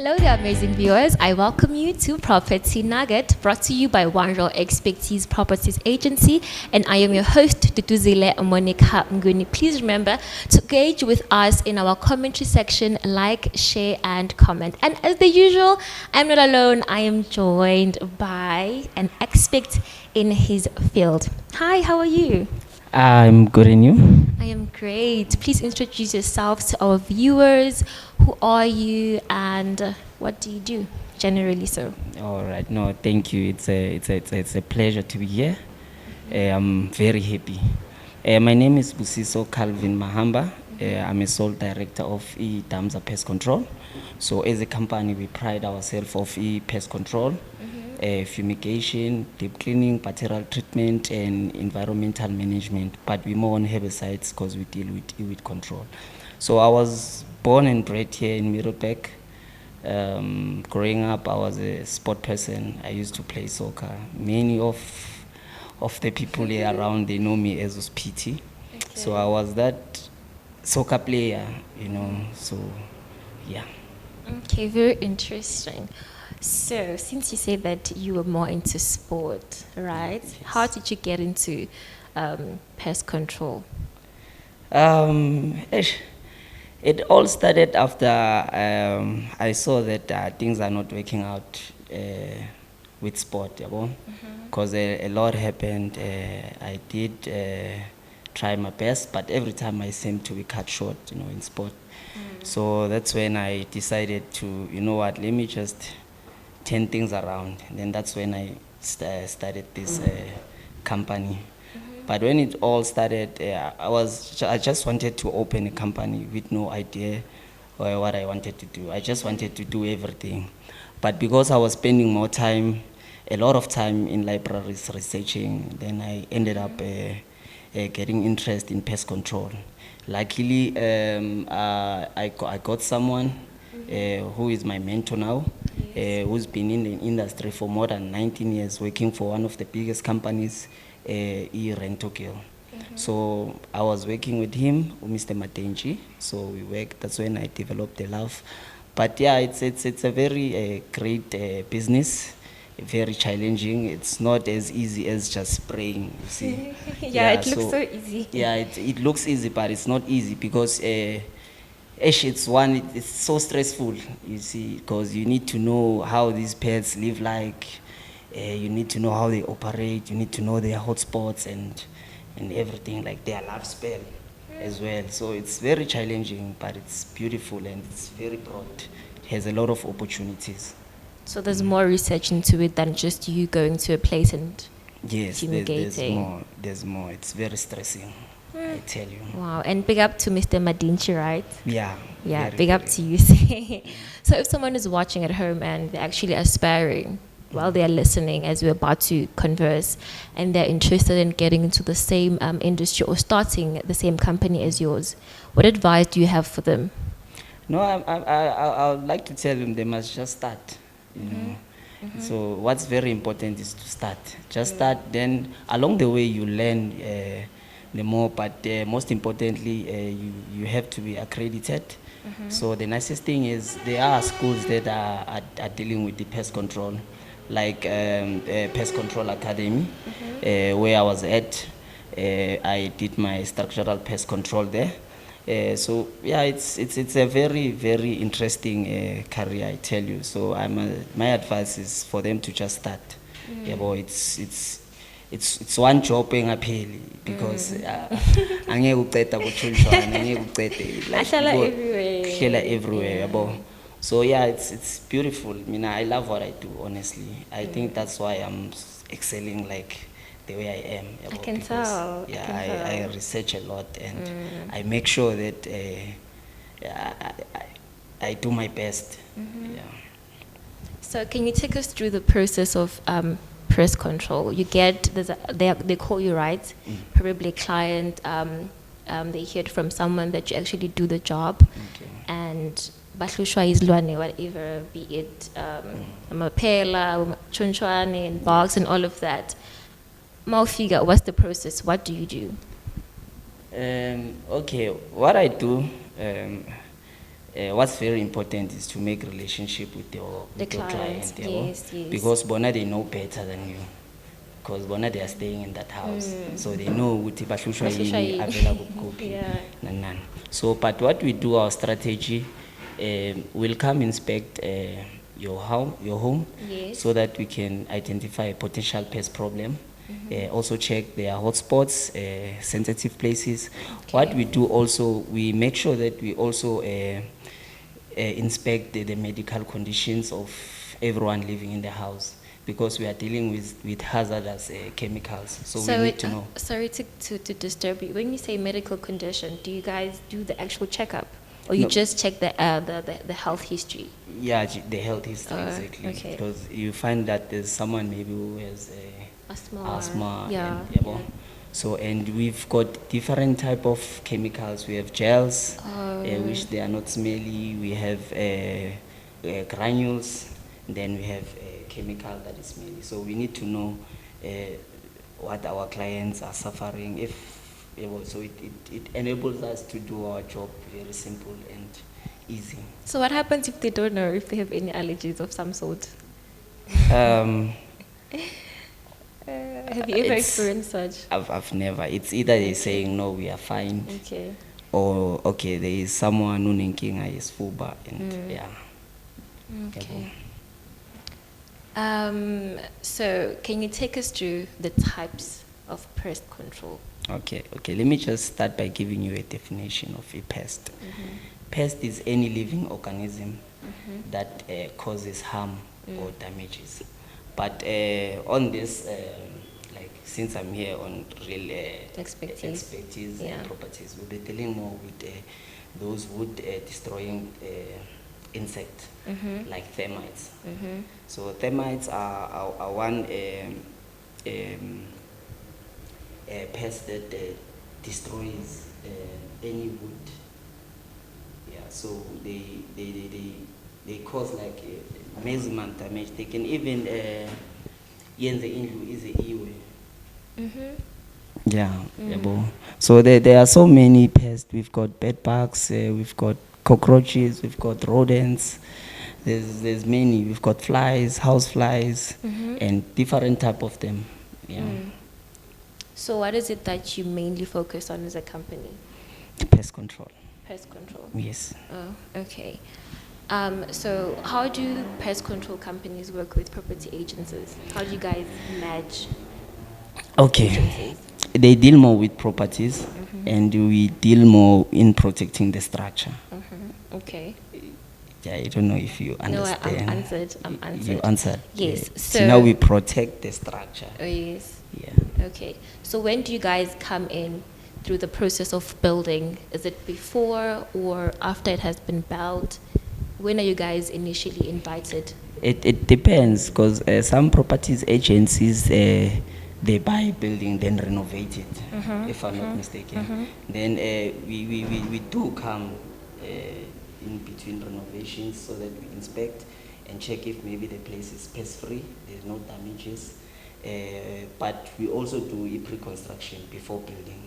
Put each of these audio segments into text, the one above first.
Hello there, amazing viewers. I welcome you to Property Nugget, brought to you by One Real Expertise Properties Agency, and I am your host, Duduzile Monica Nguni. Please remember to engage with us in our commentary section, like, share, and comment. And as the usual, I'm not alone. I am joined by an expert in his field. Hi, how are you? I'm good, and you? I am great. Please introduce yourself to our viewers. Who are you and what do you do generally so? All right. No, thank you. It's a pleasure to be here. I'm very happy. My name is Busiso Calvin Mahamba. I'm a sole director of Damza Pest Control. So as a company, we pride ourselves of pest control, fumigation, deep cleaning, bacterial treatment, and environmental management. But we're more on herbicides because we deal with weed control. So I was born and bred here in Middleburg. Growing up, I was a sport person. I used to play soccer. Many of the people here around, they know me as PT. Okay. So I was that soccer player, so yeah. Okay, very interesting. So since you said that you were more into sport, right? Yes. How did you get into pest control? It all started after I saw that things are not working out with sport, because a lot happened. I did try my best, but every time I seemed to be cut short, in sport. So that's when I decided to, let me just turn things around. And then that's when I started this company. But when it all started, I just wanted to open a company with no idea what I wanted to do. I just wanted to do everything. But because I was spending more time, a lot of time in libraries researching, then I ended up getting interest in pest control. Luckily, I got someone who is my mentor now, who's been in the industry for more than 19 years, working for one of the biggest companies, Rentokil. So I was working with him, Mr. Matenji. So we worked. That's when I developed the love. But yeah, it's a very great business. Very challenging. It's not as easy as just spraying, you see. Yeah, it looks so easy. Yeah, it looks easy, but it's not easy because it's so stressful, you see, because you need to know how these pets live like. You need to know how they operate. You need to know their hotspots and everything, like their lifespan as well. So it's very challenging, but it's beautiful and it's very broad. It has a lot of opportunities. So there's more research into it than just you going to a place and yes, fumigating. There's more. It's very stressing, I tell you. Wow, and big up to Mr. Madinchi, right? Yeah. Yeah, big up to you. So if someone is watching at home and they're actually aspiring while they're listening as we're about to converse and they're interested in getting into the same industry or starting the same company as yours, what advice do you have for them? No, I would like to tell them they must just start. So what's very important is to start. Just start, then along the way you learn the more, but most importantly you have to be accredited. So the nicest thing is there are schools that are dealing with the pest control, like Pest Control Academy, where I was at. I did my structural pest control there. So yeah, it's a very, very interesting career, I tell you. So my advice is for them to just start. Yeah, but it's one job engapheli because angeke uqeda kuthulishwana, angeke uqede Ahlala everywhere, yabo. So yeah, it's beautiful. I mean, I love what I do, honestly. I think that's why I'm excelling like the way I am. I can tell. Yeah, I research a lot and I make sure that I do my best. Yeah. So can you take us through the process of pest control? You get, they call you, right? Probably a client, they hear it from someone that you actually do the job. Okay. And bahlushwa izilwane, whatever, be it amapela, chunchwane, and bugs and all of that. Mawufika, what's the process? What do you do? Okay, what I do, what's very important is to make relationship with your client, client, yabo. yes, yes. Because bona they know better than you. Because bona they are staying in that house, so they know ukuthi bahlushwa Bahlushwa yini, yini. avela kuphi, Yeah. nan. So, but what we do, our strategy, we'll come inspect your home, Yes. so that we can identify a potential pest problem. Also check their hotspots, sensitive places. What we do also, we make sure that we also inspect the medical conditions of everyone living in the house, because we are dealing with hazardous chemicals. So we need to know. Sorry to disturb you. When you say medical condition, do you guys do the actual checkup, or you No. just check the health history? Yeah, the health history, exactly. Okay. Because you find that there's someone maybe who has asthma, Yeah. and, yeah, bon. So, and we've got different type of chemicals. We have gels, which they are not smelly. We have granules. Then we have a chemical that is smelly. So we need to know what our clients are suffering. So it enables us to do our job very simple and easy. So what happens if they don't know if they have any allergies of some sort? Have you ever It's- experienced such? I've never. It's either they're saying no, we are fine, Okay. or okay, there is someone who ninkinga is fuba, and yeah. Okay. So can you take us through the types of pest control? Okay. Let me just start by giving you a definition of a pest. Pest is any living organism that causes harm or damages. But on this, like since I'm here on real expertise Yeah. and properties, we'll be dealing more with those wood destroying insects, like termites. So termites are one pest that destroys any wood. Yeah, so they cause like amazement damage. They can even yenze indlu ize iwe. Yeah, yabo. So there are so many pests. We've got bed bugs, we've got cockroaches, we've got rodents. There's many. We've got flies, house flies, and different type of them. Yeah. So what is it that you mainly focus on as a company? Pest control. Pest control. Yes. Oh, okay. So how do pest control companies work with property agencies? How do you guys match Okay. agencies? They deal more with properties, and we deal more in protecting the structure. Okay. Yeah, I don't know if you No, understand. I'm answered. You answered. Yes. Yeah. So now we protect the structure. Oh, yes. Yeah. Okay. So when do you guys come in through the process of building? Is it before or after it has been built? When are you guys initially invited? It depends, because some properties agencies they buy a building then renovate it, if I'm not mistaken. Then we do come in between renovations, so that we inspect and check if maybe the place is pest free, there's no damages. But we also do a pre-construction before building.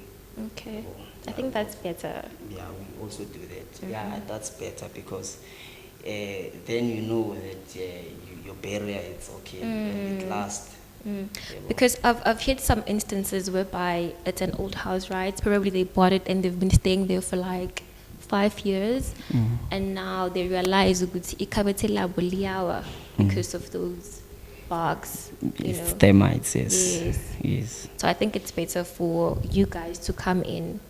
Okay. I think that's better. Yeah, we also do that. Yeah, that's better, because then you know that your barrier is okay, and it lasts. Because I've heard some instances whereby it's an old house, right? Probably they bought it and they've been staying there for like 5 years, and now they realize because of those bugs. You It's know. termites, yes. Yes. So I think it's better for you guys to come in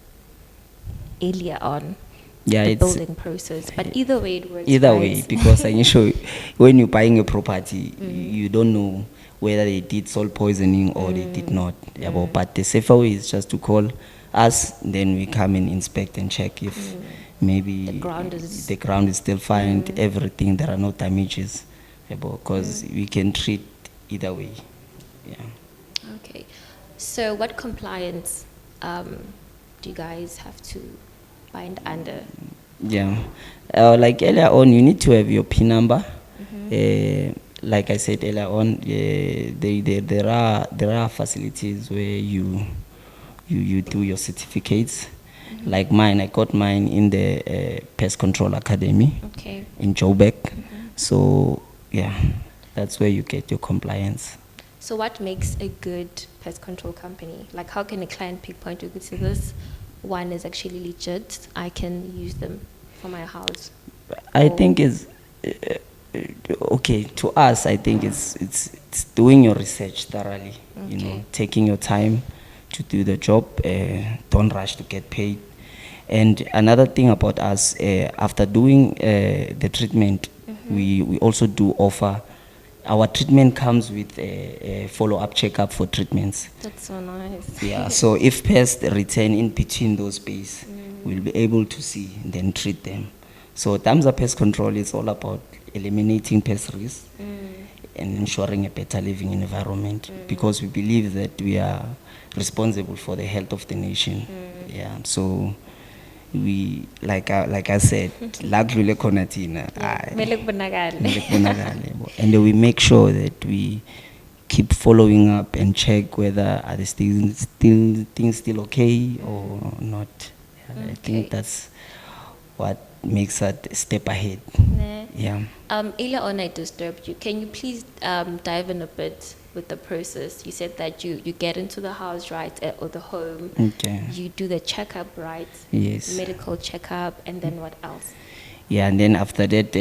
earlier on Yeah, the it's building process. But either way, it works. either right? way, because initially, when you're buying a property, you don't know whether they did soil poisoning or they did not. Yeah, but the safer way is just to call us, then we come and inspect and check if maybe The ground is still fine, everything, there are no damages, because we can treat either way. Yeah. Okay. So what compliance do you guys have to bind under? Yeah, like earlier on, you need to have your PIN number. Like I said earlier on, there are facilities where you do your certificates. Like mine, I got mine in the Pest Control Academy Okay. in Joburg. So yeah, that's where you get your compliance. So what makes a good pest control company? Like how can a client pinpoint you could say this one is actually legit, I can use them for my house? I Or- think it's okay to us. I think it's doing your research thoroughly. You know, Okay. taking your time to do the job. Don't rush to get paid. And another thing about us, after doing the treatment, we also do offer. Our treatment comes with a follow-up checkup for treatments. That's so nice. Yeah, so if pests return in between those space, we'll be able to see and then treat them. So Tamza Pest Control is all about eliminating pest risk and ensuring a better living environment because we believe that we are responsible for the health of the nation. Yeah, so we like I said, la kudlule khona thina, hayi. Kumele kubonakale. Kumele kubonakale, yabo. And we make sure that we keep following up and check whether are the things still okay or not. Yeah, I Okay. think that's what makes us a step ahead. Nah. Yeah. Earlier on, I disturbed you. Can you please dive in a bit with the process? You said that you get into the house, right, or the home. Okay. You do the checkup, right? Yes. Medical checkup, and then what else? Yeah, and then after that,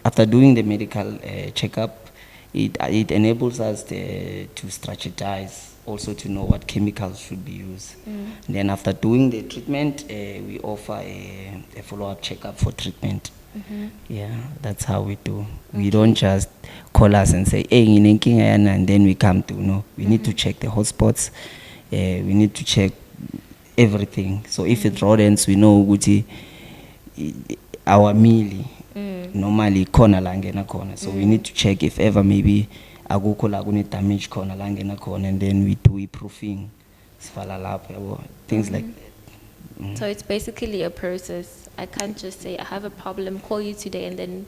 after doing the medical checkup, it enables us to strategize, also to know what chemicals should be used. And then after doing the treatment, we offer a follow-up checkup for treatment. Yeah, that's how we do. We don't just call us and say, hey, nginenkinga yana," and then we come to, no. We need to check the hotspots. We need to check everything. So if it's rodents, we know ukuthi our meal normally khona la ngena khona. So we need to check if ever maybe akukho la kune damage khona la ngena khona, and then we do proofing. Sifala lapho, yabo, things like that. So it's basically a process. I can't just say I have a problem, call you today, and then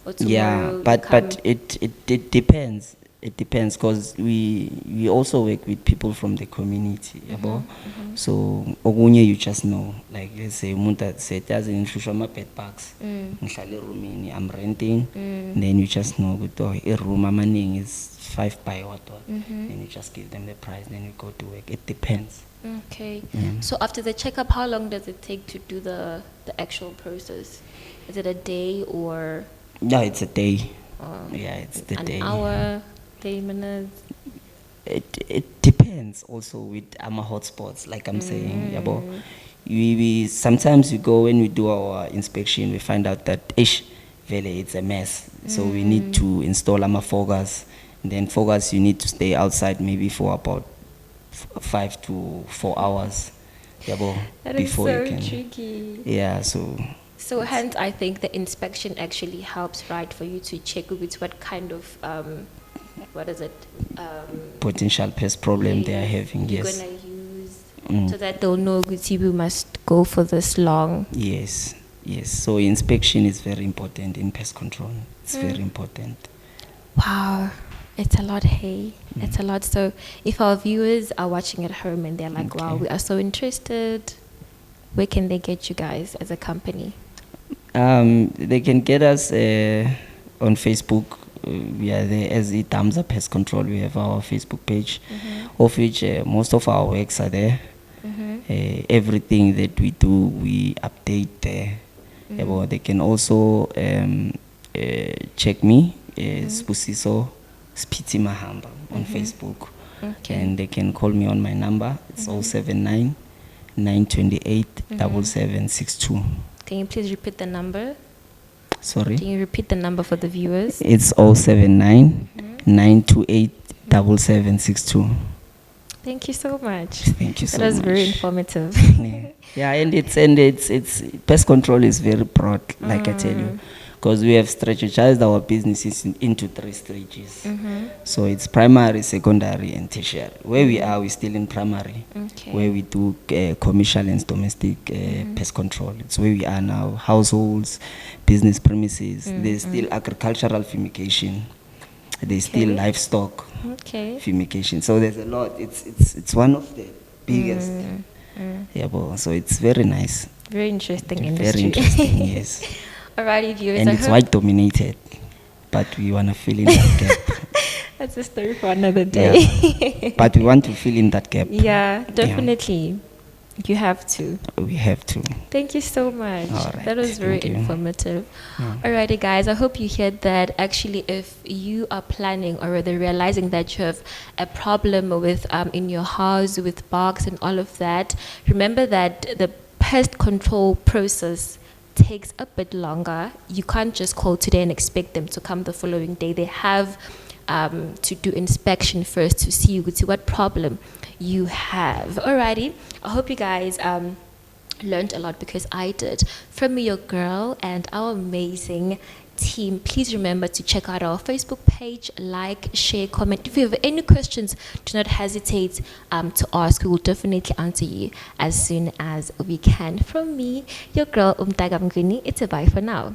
or tomorrow. Yeah, you but come. it depends. It depends because we also work with people from the community, yabo. So okunye you just know, like let's say umuntu said as in my bed bugs, ngihlala roomini, I'm renting, then you just know ukuthi a room amaningi is 5 by what, then you just give them the price, then you go to work. It depends. Okay. So after the checkup, how long does it take to do the actual process? Is it a day or Yeah, it's a day. Yeah, it's the an day. hour, 30 minutes? It depends also with our hotspots, like I'm saying, yabo. We sometimes we go when we do our inspection, we find out that vele it's a mess. So we need to install our foggers. And then foggers, you need to stay outside maybe for about 5 to 4 hours, yabo, That is before so you can. tricky. Yeah, so So hence, I think the inspection actually helps, right, for you to check with what kind of, what is it? potential pest problem they are having. You're Yes. gonna use, so that they'll know Gucci, we must go for this long. Yes, yes. So inspection is very important in pest control. It's very important. Wow, it's a lot, hey. It's a lot. So if our viewers are watching at home and they're like, wow, Okay. we are so interested, where can they get you guys as a company? They can get us on Facebook. We are there as the Thumbs Up Pest Control. We have our Facebook page, of which most of our works are there. Everything that we do, we update there. Yabo, they can also check me, Spusiso Spiti Mahamba on Facebook. Okay. And they can call me on my number. It's 079 928 7762. Can you please repeat the number? Sorry. Can you repeat the number for the viewers? It's 079 928 7762. Thank you so much. Thank you so That was much. very informative. Yeah, and it's pest control is very broad, like I tell you, because we have strategized our businesses into 3 stages. So it's primary, secondary, and tertiary. Where we are, we're still in primary, Okay. where we do commercial and domestic pest control. It's where we are now, households, business premises. There's still agricultural fumigation. There's still Okay. livestock Okay. fumigation. So there's a lot. It's one of the biggest Yeah, so it's very nice. Very interesting industry. Very interesting, yes. Alrighty, viewers. And I it's hope white dominated, but we want to fill in that gap. that's a story for another day. Yeah. But we want to fill in that gap. Yeah, definitely. You have to. We have to. Thank you so much. All right, That was very thank you. informative. Yeah. Alrighty, guys. I hope you heard that. Actually, if you are planning or rather realizing that you have a problem with in your house with bugs and all of that, remember that the pest control process takes a bit longer. You can't just call today and expect them to come the following day. They have to do inspection first to see what problem you have. Alrighty, I hope you guys learned a lot, because I did. From me, your girl, and our amazing team. Please remember to check out our Facebook page, like, share, comment. If you have any questions, do not hesitate to ask. We will definitely answer you as soon as we can. From me, your girl, Umtaga Mguni, it's a bye for now.